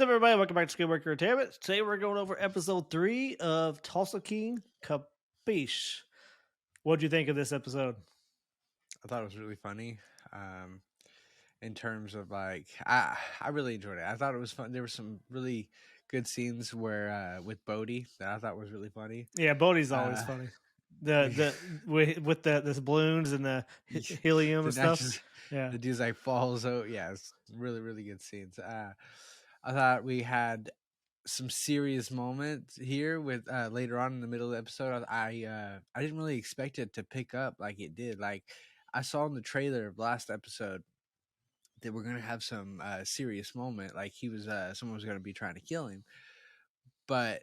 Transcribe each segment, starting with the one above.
What's up, everybody? Welcome back to Skillworker Entertainment. Today we're going over episode 3 of Tulsa King Capiche. What'd you think of this episode? I thought it was really funny. In terms of I really enjoyed it. I thought it was fun. There were some really good scenes where with Bodie that I thought was really funny. Yeah, Bodie's always Uh, funny. The with the balloons and the helium the and stuff. just Yeah, the dude's like falls out. Yeah, it's really good scenes. I thought we had some serious moments here with later on in the middle of the episode. I didn't really expect it to pick up like it did. Like I saw in the trailer of last episode that we're gonna have some serious moment. Like he was someone was gonna be trying to kill him, but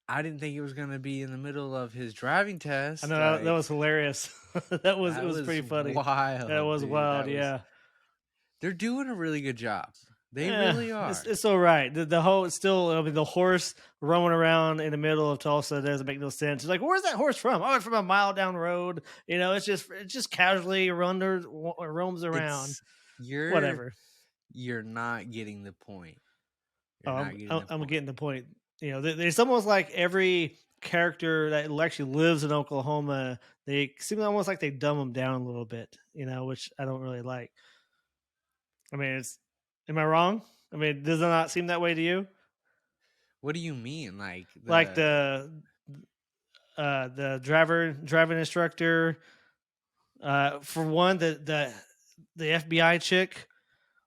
I didn't think it was gonna be in the middle of his driving I test. know that Like was hilarious. It that was pretty funny. That wild, was dude. wild. Yeah. They're doing a really good job. They Eh, really are. it's all right. The whole it's still. I mean, the horse roaming around in the middle of Tulsa doesn't make no sense. It's like, where's that horse from? Oh, it's from a mile down the road. You know, it's just casually roams around. It's you're Whatever. you're not getting the point. Oh, You're not getting the I'm point. getting the point. You know, there's almost like every character that actually lives in Oklahoma, they seem almost like they dumb them down a little bit. You know, which I don't really like. I mean, am I wrong? I mean, does it not seem that way to you? What do you mean? Like Like the driving instructor, for one, the FBI chick.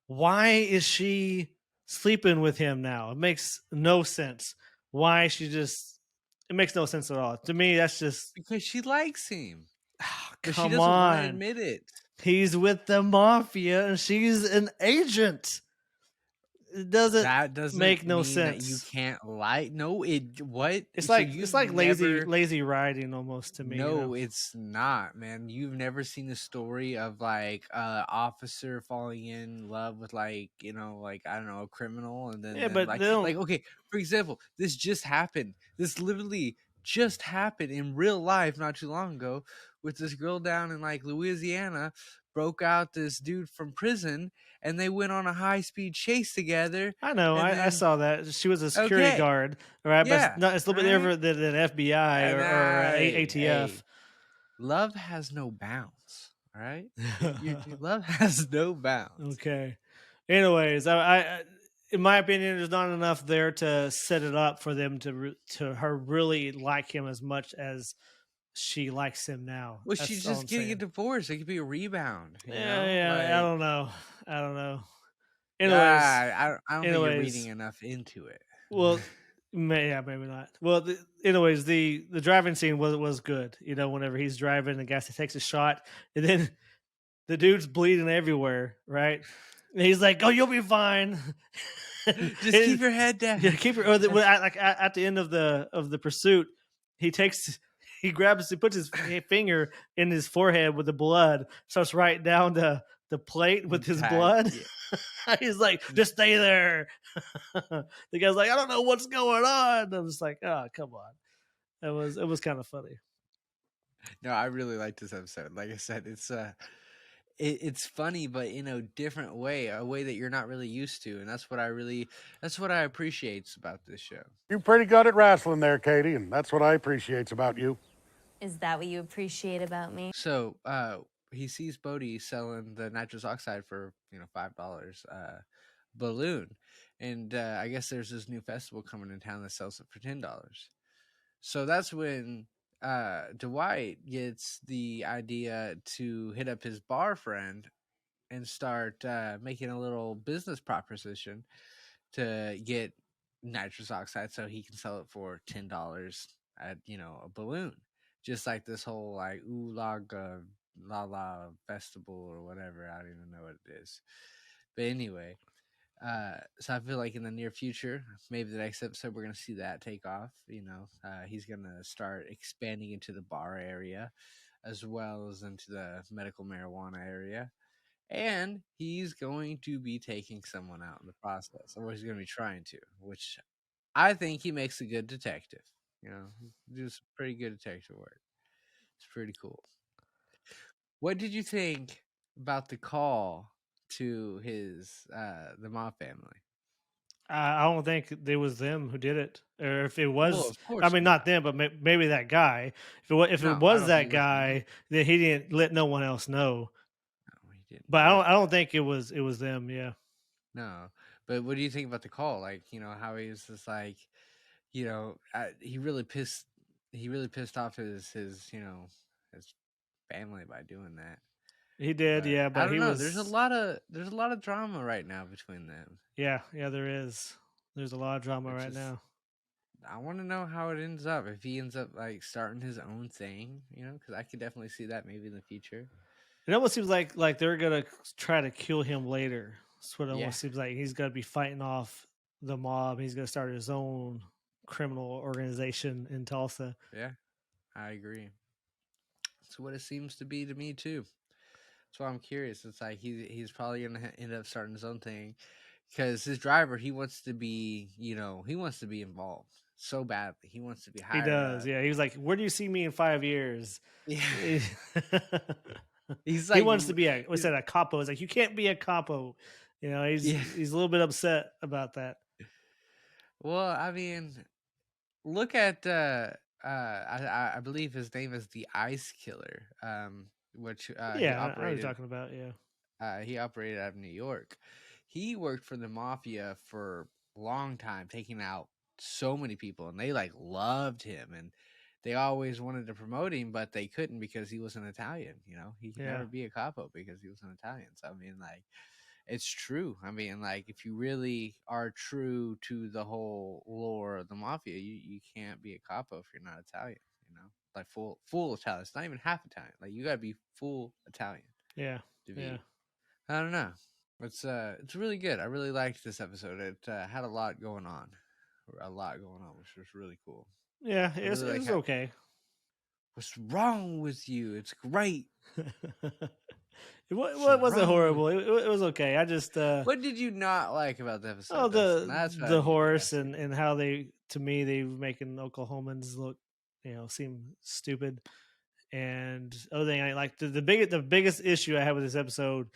Why is she sleeping with him now? It makes no sense. Why she just? It makes no sense at all to me. That's just because she likes him, but she come doesn't want to on. admit it. He's with the mafia and she's an agent. It doesn't That doesn't make no mean that you sense. can't lie. No, it what? It's So like you've lazy never lazy writing almost to me. You know? No, it's not, man. You've never seen the story of like officer falling in love with like I don't know, a criminal and Yeah, then but they don't. like okay, for example, this just happened. This literally just happened in real life not too long ago with this girl down in like Louisiana broke out this dude from prison and they went on a high-speed chase together I know. and I then saw that she was a security okay, guard, right? But yeah, it's a little bit right? different than FBI And or hey, ATF. love has no bounds. All right, your love has no bounds. Okay. Anyways, in my opinion, there's not enough there to set it up for them to her really like him as much as she likes him now. Well, That's she's all just I'm getting a saying. divorce. It could be a rebound. You Yeah, know, yeah. I like don't know. I don't know. yeah, Anyways, I don't think you're reading anyways. enough into it. Well, yeah, maybe not. Well, anyways, the driving scene was good. You know, whenever he's driving, the guy takes a shot, and then the dude's bleeding everywhere, right? And he's like, "Oh, you'll be fine." Just keep your head down. Yeah, keep your. Like at the end of the pursuit, he he puts his finger in his forehead with the blood, starts writing down the plate with his blood. Yeah. He's like, "Just stay there." The guy's like, "I don't know what's going on." I'm just like, "Oh, come on." It was kind of funny. No, I really like this episode. Like I said, it's funny, but in a different way, a way that you're not really used to, and that's what I appreciate about this show. You're pretty good at wrestling there, Katie, and that's what I appreciate about you. Is that what you appreciate about me? So, he sees Bodhi selling the nitrous oxide for $5 balloon, and I guess there's this new festival coming in town that sells it for $10. So that's when Dwight gets the idea to hit up his bar friend and start making a little business proposition to get nitrous oxide so he can sell it for $10 at a balloon, just like this whole like oolaga la la festival or whatever. I don't even know what it is, but anyway, so I feel like in the near future, maybe the next episode, we're gonna see that take off. He's gonna start expanding into the bar area, as well as into the medical marijuana area, and he's going to be taking someone out in the process, or he's gonna be trying to, which I think he makes a good detective. Do some pretty good detective work. It's pretty cool. What did you think about the call to his the mob family? I don't think it was them who did it, or if it Well, was, of I course mean, not them, but maybe that guy. If it No, I was don't think that it was him either. guy, then he didn't let no one else know. No, he didn't But do it. I don't think it was them. Yeah, No, but what do you think about the call? Like, how he was just like, he really pissed off his family by doing that. he did. But Yeah, I but don't he know. There's a was. lot of drama right now between them, Yeah, there is. There's a lot of drama which right is now. I want to know how it ends up. If he ends up like starting his own thing, because I could definitely see that maybe in the future. It almost seems like they're gonna try to kill him later. That's what it Yeah, almost seems like. He's gonna be fighting off the mob. He's gonna start his own criminal organization in Tulsa. yeah, I agree. That's what it seems to be to me too. That's why I'm curious. It's like he's probably gonna end up starting his own thing because his driver he wants to be he wants to be involved so badly. He wants to be He higher does. up. Yeah, he was like, "Where do you see me in 5 years?" Yeah, he he's like wants to be a. We said a capo. It's like you can't be a capo. yeah. He's a little bit upset about that. Well, I mean, look at I believe his name is the Ice Killer, which he Yeah, I know what you're operated. talking about. Yeah, He operated out of New York. He worked for the mafia for a long time, taking out so many people, and they like loved him, and they always wanted to promote him, but they couldn't because he was an Italian. He could yeah, never be a capo because he was an Italian. So I mean, like, it's true. I mean, like, if you really are true to the whole lore of the mafia, you can't be a capo if you're not Italian. Like full Italian. It's not even half Italian. Like you gotta be full Italian yeah, to yeah. be. I don't know. It's really good. I really liked this episode. It had a lot going on, which was really cool. Yeah, I it really like was how. okay. What's wrong with you? It's great. It What's wasn't wrong with? horrible. It was okay. I just What did you not like about the oh episode, Dustin? That's what I need to horse ask you. and how they to me they were making Oklahomans look seem stupid. And other thing I like the biggest issue I have with this episode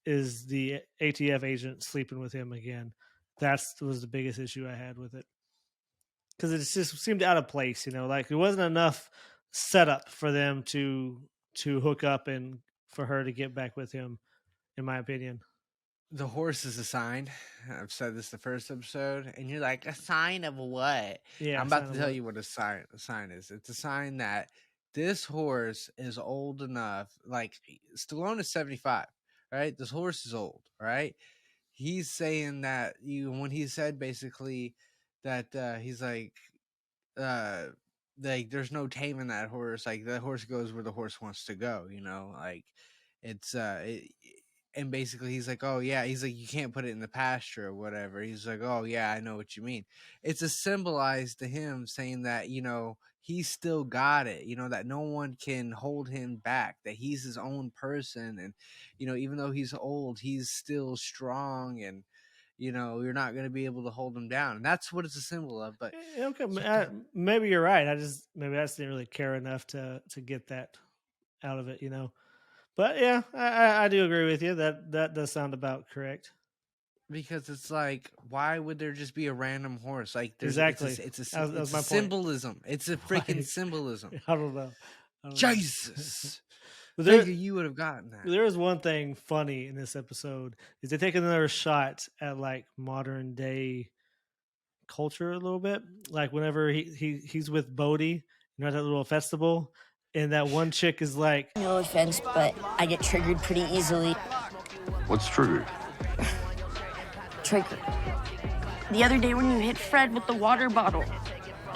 is the ATF agent sleeping with him again. That was the biggest issue I had with it because it just seemed out of place. Like there wasn't enough setup for them to hook up and for her to get back with him, in my opinion. The horse is a sign. I've said this the first episode, and you're like, a sign of what? Yeah, I'm about to tell you what a sign is. It's a sign that this horse is old enough. Like Stallone is 75, right? This horse is old, right? He's saying that when he said basically that he's uh like there's no taming that horse. Like the horse goes where the horse wants to go. Like it's and basically he's like, oh yeah, he's like, you can't put it in the pasture or whatever. He's like, oh yeah, I know what you mean. It's a symbolize to him saying that he's still got it. That no one can hold him back. That he's his own person, and even though he's old, he's still strong, and you're not going to be able to hold him down. And that's what it's a symbol of. But Okay, maybe you're right. Maybe I just didn't really care enough to get that out of it. But yeah, I do agree with you. That does sound about correct. because it's like, why would there just be a random horse? Like Exactly. it's That was a my point. symbolism. It's a freaking Like, symbolism. I don't know. Jesus. But Figure you would have gotten that. there is one thing funny in this episode is they take another shot at like modern day culture a little bit. Like whenever he's with Bodie, at that little festival, and that one chick is like, No offense, but I get triggered pretty easily. What's triggered? Trigger. The other day when you hit Fred with the water bottle.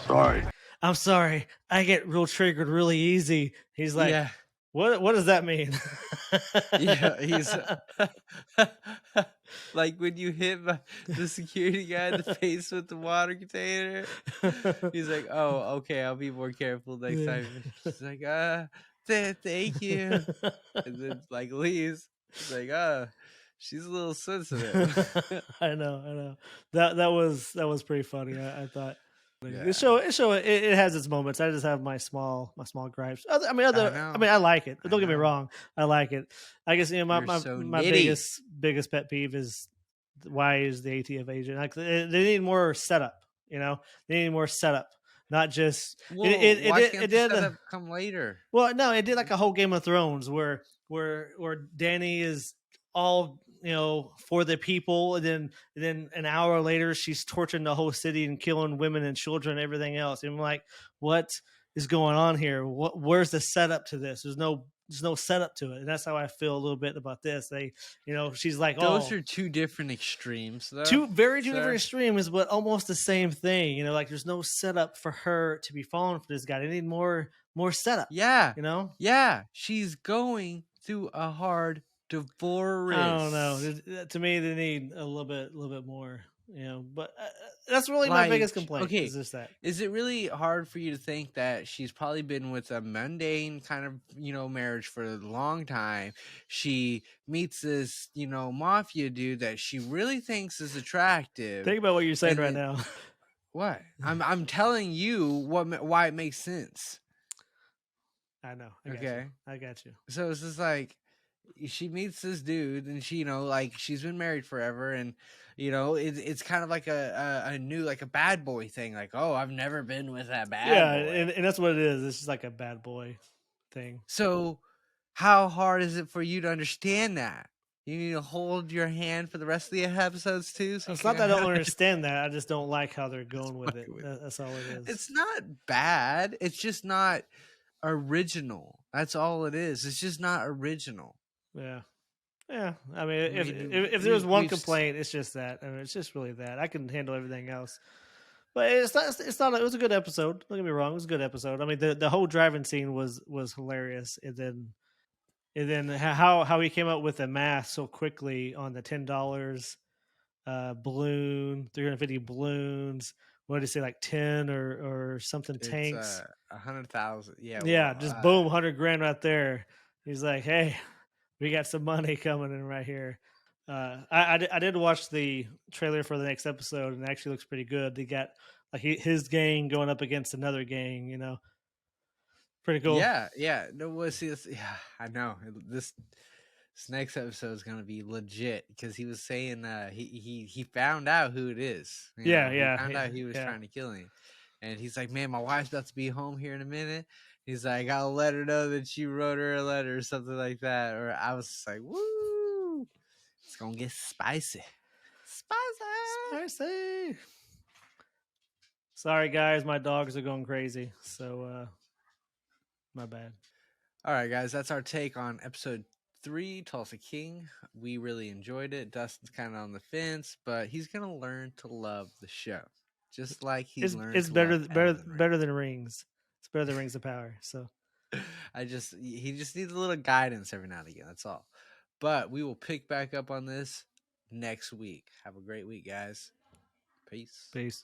Sorry. I'm sorry, I get real triggered really easy. He's like, Yeah. What does that mean? Yeah, he's like when you hit the security guy in the face with the water container. He's like, "Oh, okay, I'll be more careful next time." She's like, thank you," and then like leaves. It's like, she's a little sensitive. I know. That was pretty funny. I thought. Yeah. It has its moments. I just have my small gripes. I mean, know. I like it. I Don't get me know. wrong. I like it. I guess my You're so my nitty. biggest pet peeve is why is the ATF agent? Like they need more setup. You know, they need more setup, not just Well, why can't the setup come later? Well, no, it did like a whole Game of Thrones where Dany is all for the people, and then an hour later she's torturing the whole city and killing women and children and everything else. And I'm like, what is going on here? Where's the setup to this? There's no setup to it, and that's how I feel a little bit about this. They, she's like, those are two different extremes, though. Two different extremes, but almost the same thing. Like there's no setup for her to be falling for this guy. They need more setup. Yeah, yeah. She's going through a hard divorce. I don't know. To me, they need a little bit more. But that's really my biggest complaint. Okay, is just that. Is it really hard for you to think that she's probably been with a mundane kind of marriage for a long time? She meets this mafia dude that she really thinks is attractive. Think about what you're saying right now. What? I'm telling you why it makes sense. I know. I got you. So it's just like she meets this dude, and she she's been married forever, and it's kind of like a new, like a bad boy thing, like, oh, I've never been with that bad boy. And that's what it is. It's just like a bad boy thing. So how hard is it for you to understand that? You need to hold your hand for the rest of the episodes too. So it's not that I don't understand that. I just don't like how they're going with it. That's all it is. It's not bad. It's just not original. That's all it is. It's just not original. Yeah. I mean, if there was one complaint, it's just that. I mean, it's just really that. I can handle everything else. But it's not. It was a good episode. Don't get me wrong. It was a good episode. I mean, the whole driving scene was hilarious, and then how he came up with the math so quickly on the $10 balloon, 350 balloons. What did he say, like 10 or something tanks? 100,000. Yeah. Yeah, just boom, 100 grand right there. He's like, hey, we got some money coming in right here. I did watch the trailer for the next episode, and it actually looks pretty good. They got like his gang going up against another gang. Pretty cool. Yeah. No, we'll see this. Yeah, I know this next episode is gonna be legit because he was saying he found out who it is. He found out he was trying to kill him, and he's like, man, my wife's about to be home here in a minute. He's like, I'll let her know that you wrote her a letter or something like that. Or I was just like, woo, it's gonna get spicy. Sorry guys, my dogs are going crazy, so my bad. All right guys, that's our take on episode 3, Tulsa King. We really enjoyed it. Dustin's kind of on the fence, but he's gonna learn to love the show, just like he learned. It's better than Rings. It's better than Rings of Power. So he just needs a little guidance every now and again. That's all. But we will pick back up on this next week. Have a great week, guys. Peace.